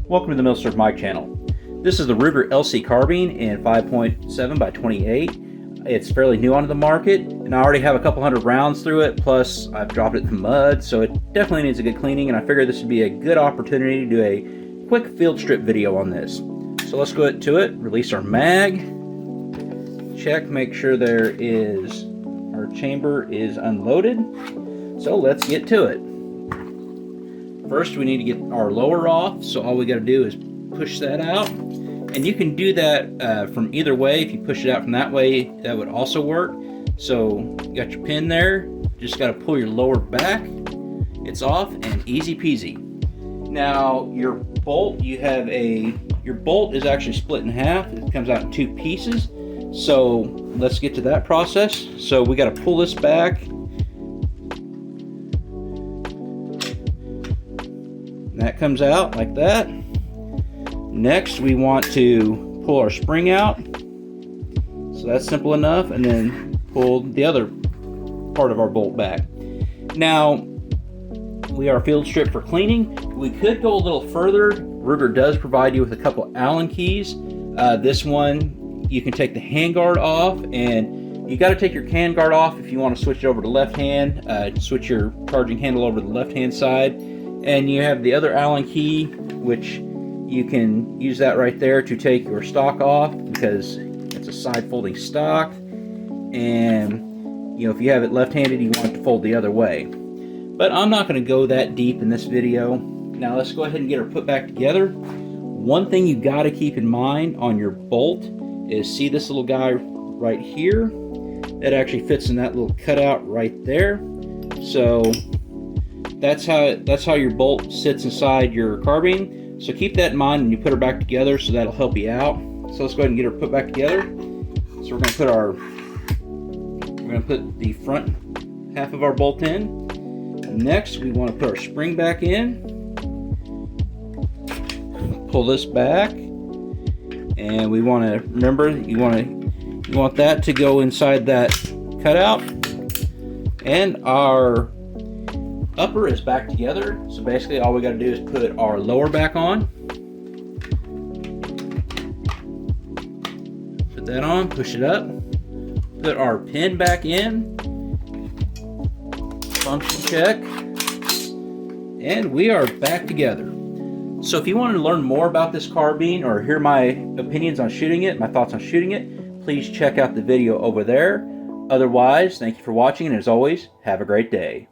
Welcome to the Milsurf Mic channel. This is the Ruger LC Carbine in 5.7 by 28. It's fairly new onto the market, and I already have a couple hundred rounds through it, plus I've dropped it in mud, so it definitely needs a good cleaning, and I figured this would be a good opportunity to do a quick field strip video on this. So let's go to it, release our mag, check, make sure our chamber is unloaded. So let's get to it. First, we need to get our lower off, so all we got to do is push that out. And you can do that from either way. If you push it out from that way, that would also work. So you got your pin there, just got to pull your lower back. It's off and easy peasy. Now your bolt, your bolt is actually split in half. It comes out in two pieces. So let's get to that process. So we got to pull this back. That comes out like that. Next, we want to pull our spring out. So that's simple enough. And then pull the other part of our bolt back. Now, we are field stripped for cleaning. We could go a little further. Ruger does provide you with a couple Allen keys. This one, you can take the handguard off, and you got to take your handguard off if you want to switch it over to left hand. Switch your charging handle over to the left hand side. And you have the other Allen key, which you can use that right there to take your stock off, because it's a side folding stock. And if you have it left-handed, you want it to fold the other way. But I'm not going to go that deep in this video. Now let's go ahead and get her put back together. One thing you got to keep in mind on your bolt is, see this little guy right here? That actually fits in that little cutout right there. So that's how your bolt sits inside your carbine. So keep that in mind when you put her back together, so that'll help you out. So let's go ahead and get her put back together. So we're going to put the front half of our bolt in. Next, we want to put our spring back in. Pull this back, and we want to remember you want that to go inside that cutout. And our upper is back together, so basically all we got to do is put our lower back on. Put that on, push it up, put our pin back in, function check, and we are back together. So if you want to learn more about this carbine or hear my opinions on shooting it, my thoughts on shooting it, please check out the video over there. Otherwise, thank you for watching, and as always, have a great day.